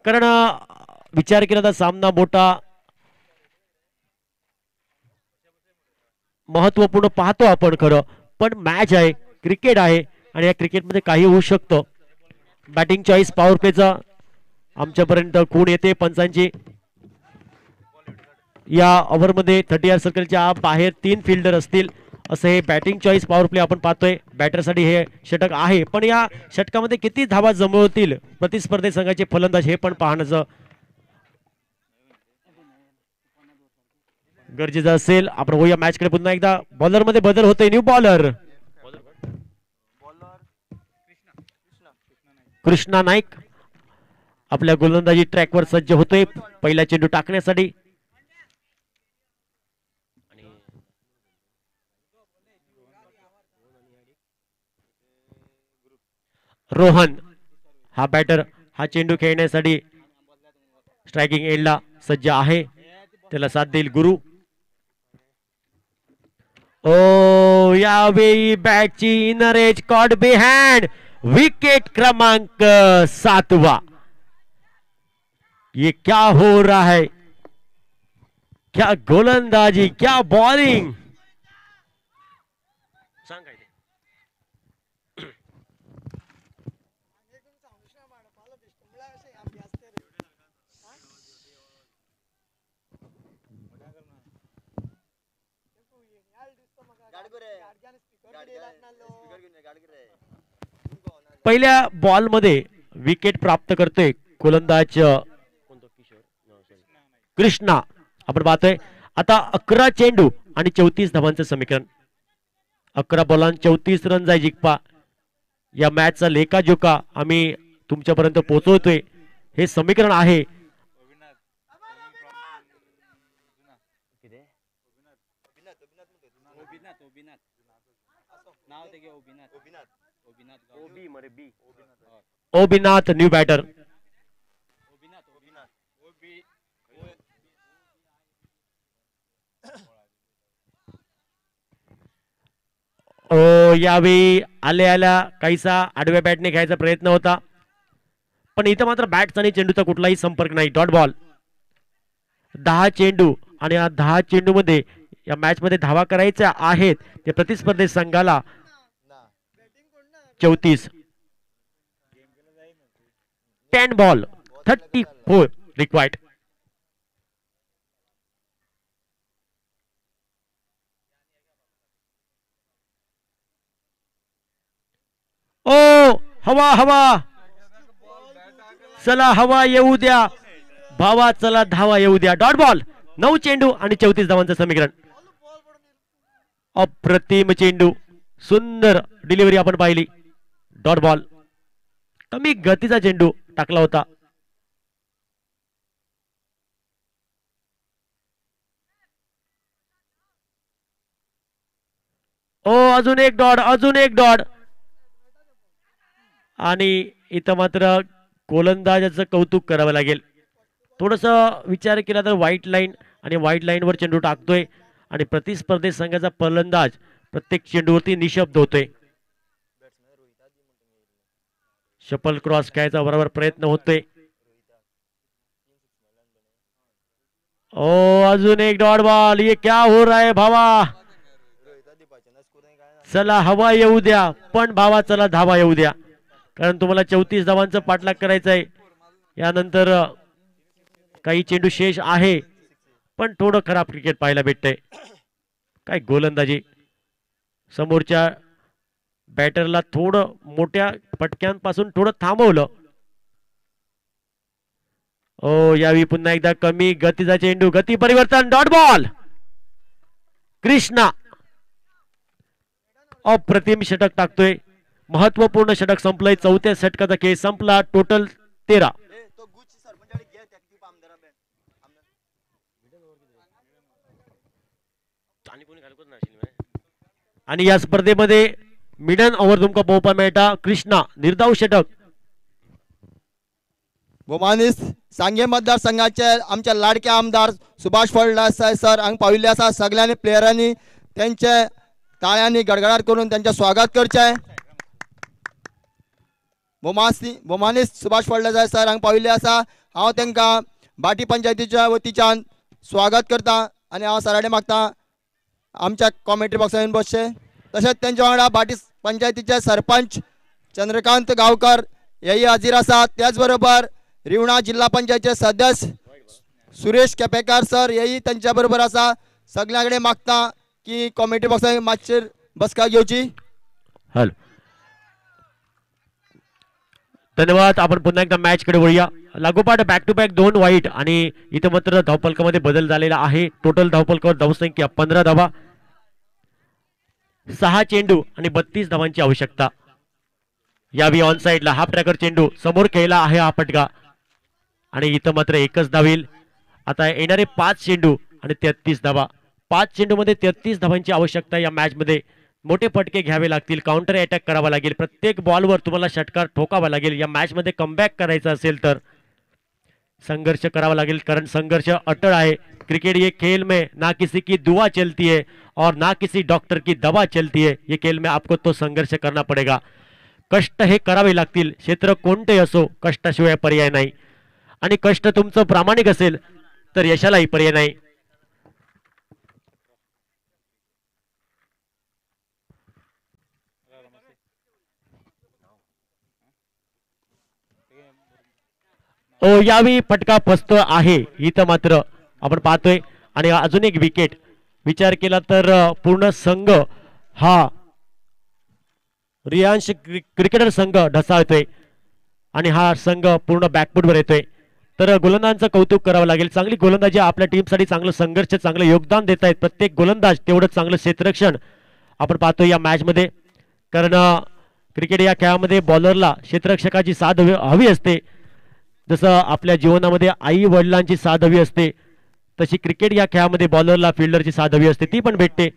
कारण विचार केला तर सामना मोठा महत्वपूर्ण पाहतो आपण खरं, पण मॅच आहे, क्रिकेट आहे, आणि या क्रिकेटमध्ये काही होऊ शकतं. बॅटिंग चॉईस पॉवर प्लेचा आमच्यापर्यंत कोण येते पंचांची. या ओव्हरमध्ये 30 सर्कलच्या बाहेर 3 फिल्डर असतील असं हे बॅटिंग चॉईस पॉवर प्ले आपण पाहतोय. बॅटरसाठी हे षटक आहे, पण या षटकामध्ये किती धावा जमवतील प्रतिस्पर्धी संघाचे फलंदाज हे पण पाहण्याचं गरजेचं असेल. आपण होऊया मॅच कडे पुन्हा एकदा. बॉलर मध्ये बदल होतोय. न्यू बॉलर कृष्णा नाईक आपल्या गोलंदाजी ट्रॅकवर सज्ज होतोय पहिला चेंडू टाकण्यासाठी. रोहन हा बॅटर हा चेंडू खेळण्यासाठी स्ट्रायकिंग एंडला सज्ज आहे. त्याला साथ देईल गुरु. ओ यावेळी बॅटची इनर एज कॉट बिहँड. विकेट क्रमांक 7वां. ये क्या हो रहा है? क्या गोलंदाजी, क्या बॉलिंग. सांग काय ते. पहिल्या बॉल मध्ये विकेट प्राप्त करतोय गोलंदाज कृष्णा. आपण पाहतोय आता 11 चेंडू आणि 34 धावांचं समीकरण. 11 बॉलांत 34 रन जाय जिंकपा. या मॅचचा लेखाजोखा आम्ही तुमच्यापर्यंत पोहोचवतोय. हे समीकरण आहे. ओबीनाथ न्यू बॅटर. यावेळी आल्या काहीसा आडव्या बॅटने घ्यायचा प्रयत्न होता, पण इथं मात्र बॅट्स आणि चेंडूचा कुठलाही संपर्क नाही. Dot ball. 10 चेंडू आणि या 10 चेंडू मध्ये या मॅच मध्ये धावा करायच्या आहेत. त्या प्रतिस्पर्धी संघाला 34. 10 बॉल 34 रिक्वायर्ड. ओ हवा हवा. चला हवा येऊ द्या भावा, चला धावा येऊ द्या. Dot ball. 9 चेंडू आणि 34 धावांचं समीकरण. अप्रतिम चेंडू, सुंदर डिलिव्हरी आपण पाहिली. Dot ball. कमी गतीचा चेंडू टाकला होता. ओ अजून एक डॉट, अजून एक डॉट. आणि इथं मात्र गोलंदाजाचं कौतुक करावं लागेल. थोडस विचार केला तर व्हाईट लाईन आणि व्हाईट लाईनवर चेंडू टाकतोय आणि प्रतिस्पर्धी संघाचा फलंदाज प्रत्येक चेंडूवरती निशब्द होतोय. शपल क्रॉस खेळायचा बरोबर प्रयत्न होतोय. ओ अजून एक डॉट बॉल. ये क्या हो रहा है भावा. चला हवा येऊ द्या, पण भावा चला धावा येऊ द्या, कारण तुम्हाला 34 धावांचा पाठलाग करायचा आहे. यानंतर काही चेंडू शेष आहे, पण थोडं खराब क्रिकेट पाहायला भेटतंय. काय गोलंदाजी. समोरच्या बॅटरला थोडं मोठ्या फटक्यांपासून थोडं थांबवलं. ओ यावेळी पुन्हा एकदा कमी गतीचा चेंडू. गती परिवर्तन. Dot ball. कृष्णा अप्रतिम षटक टाकतोय. महत्वपूर्ण षटक संपलंय. 4थ्या षटकाचा खेळ संपला. टोटल 13. आणि या स्पर्धेमध्ये मिडन ओव्हर तुमका पोहपा मेळटा. कृष्णा निर्धाव षटक. भोमानीस सांगे मतदारसंघाचे आमचे लाडके आमदार सुभाष फळदेसाय सर हांगा पाविल्ले आसा. सगळ्यांनी प्लेयरांनी त्यांचे ताळ्यांनी गडगडाट करून त्यांचे स्वागत करचे. भोमानीस सुभाष फळदेसाय सर हांगा पाविल्ले आसा. हांव तांकां भाटी पंचायतीच्या वतीच्यान स्वागत करता आणि हांव सराडे मागता आमच्या कॉमेंट्री बॉक्सांत येवन बसचे. तशेंच त्यांच्या वांगडा भाटी पंचायतीचे सरपंच चंद्रकांत गांवकर हेय हाजीर आसा. त्याच बरोबर रिवणा जिल्हा पंचायतीचे सदस्य सुरेश केपेकर सर हेय त्यांच्या बरोबर आसा. सगळ्यां कडेन मागता की कॉमेंट्री बॉक्सांत मातशेर बसका घेवची. हॅलो, धन्यवाद. आपण पुन्हा एकदा मॅच कडे वळूया. लागोपाठ बॅक टू बॅक 2 वाईट आणि इथं मात्र धावफलकामध्ये बदल झालेला आहे. टोटल धावफलकावर धावसंख्या 15 धावा. 6 चेंडू आणि 32 धावांची आवश्यकता. यावी ऑन साइडला हाफ ट्रॅकर चेंडू समोर खेळला आहे. हा फटका आणि इथं मात्र एकच धाव येईल. आता येणारे 5 चेंडू आणि 33 धावा. 5 चेंडूमध्ये 33 धावांची आवश्यकता या मॅच मध्ये. मोठे फटके घ्यावे लागतील, काउंटर अटॅक करावा लागेल, प्रत्येक बॉलवर तुम्हाला षटकार ठोकावा लागेल. या मॅच मध्ये कमबॅक करायचं असेल तर संघर्ष करावा लागेल, कारण संघर्ष अटळ आहे. क्रिकेट ये खेल में ना किसी की दुआ चलती है और ना किसी डॉक्टर की दवा चलती है. ये खेल में आपको तो संघर्ष करना पडेगा. कष्ट हे करावे लागतील. क्षेत्र कोणते असो, कष्टाशिवाय पर्याय नाही. आणि कष्ट तुमचं प्रामाणिक असेल तर यशालाही पर्याय नाही. यावेळी फटका फसतो आहे इथं मात्र आपण पाहतोय. आणि अजून एक विकेट विचार केला तर पूर्ण संघ हा रियांश क्रिकेटर संघ ढसाळतोय आणि हा संघ पूर्ण बॅकफुटवर येतोय. तर गोलंदाजांचं कौतुक करावं लागेल. चांगली गोलंदाजी आपल्या टीमसाठी, चांगलं संघर्ष, चांगलं योगदान देत आहेत प्रत्येक गोलंदाज. तेवढं चांगलं क्षेत्ररक्षण आपण पाहतोय या मॅच मध्ये. कारण क्रिकेट या खेळामध्ये बॉलरला क्षेत्ररक्षकाची साथ हवी असते. जसं आपल्या जीवनामध्ये आई वडिलांची साथ हवी असते, तशी क्रिकेट या खेळामध्ये बॉलरला फिल्डरची साथ हवी असते, ती पण भेटते.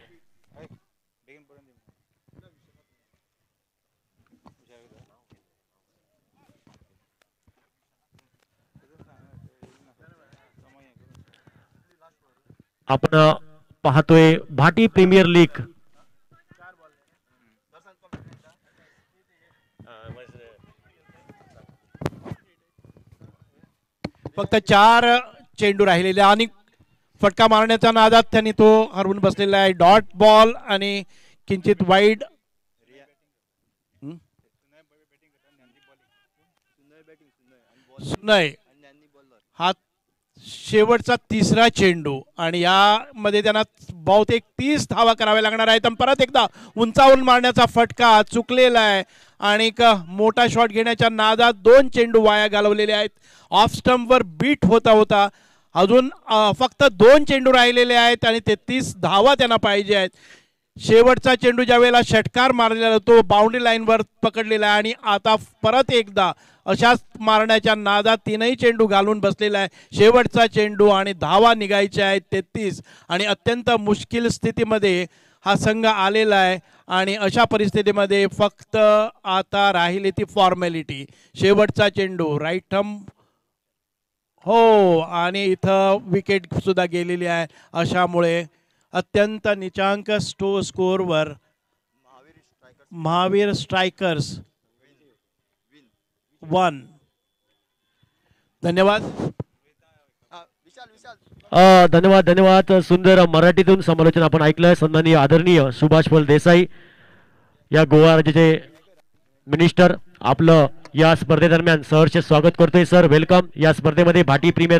आपण पाहतोय भाटी प्रीमियर लीग. फक्त 4 चेंडू राहिलेले आणि फटका मारण्याच्या नादात त्यांनी तो हरवून बसलेला आहे. डॉट बॉल आणि किंचित वाईड. नाही, हा शेवटचा 3रा चेंडू आणि यामध्ये त्यांना बहुतेक 30 धावा कराव्या लागणार आहेत. परत एकदा उंचावून मारण्याचा फटका चुकलेला आहे आणि मोठा शॉट घेण्याच्या नादात 2 चेंडू वाया घालवलेले आहेत. ऑफ स्टंपवर बीट होता होता. अजून फक्त 2 चेंडू राहिलेले आहेत आणि 33 धावा त्यांना पाहिजे आहेत. शेवटचा चेंडू ज्या वेळेला षटकार मारलेला तो बाउंड्री लाईनवर पकडलेला आहे आणि आता परत एकदा अशाच मारण्याच्या नादात 3ही चेंडू घालून बसलेला आहे. शेवटचा चेंडू आणि धावा निघायच्या आहेत 33 आणि अत्यंत मुश्किल स्थितीमध्ये हा संघ आलेला आहे. आणि अशा परिस्थितीमध्ये फक्त आता राहिली ती फॉर्मॅलिटी. शेवटचा चेंडू राईट हॅम हो आणि इथं विकेट सुद्धा गेलेली आहे. अशामुळे अत्यंत निचांक स्कोअरवर महावीर स्ट्रायकर्स 1. धन्यवाद. धन्यवाद. सुंदर मराठीतून समालोचन आपण ऐकलंय. सन्माननीय आदरणीय सुभाष पल देसाई या गोवा राज्याचे मिनिस्टर आपलं या स्पर्धेदरम्यान सहर्ष स्वागत करतोय. Sir welcome. या स्पर्धेमध्ये भाटी प्रीमियर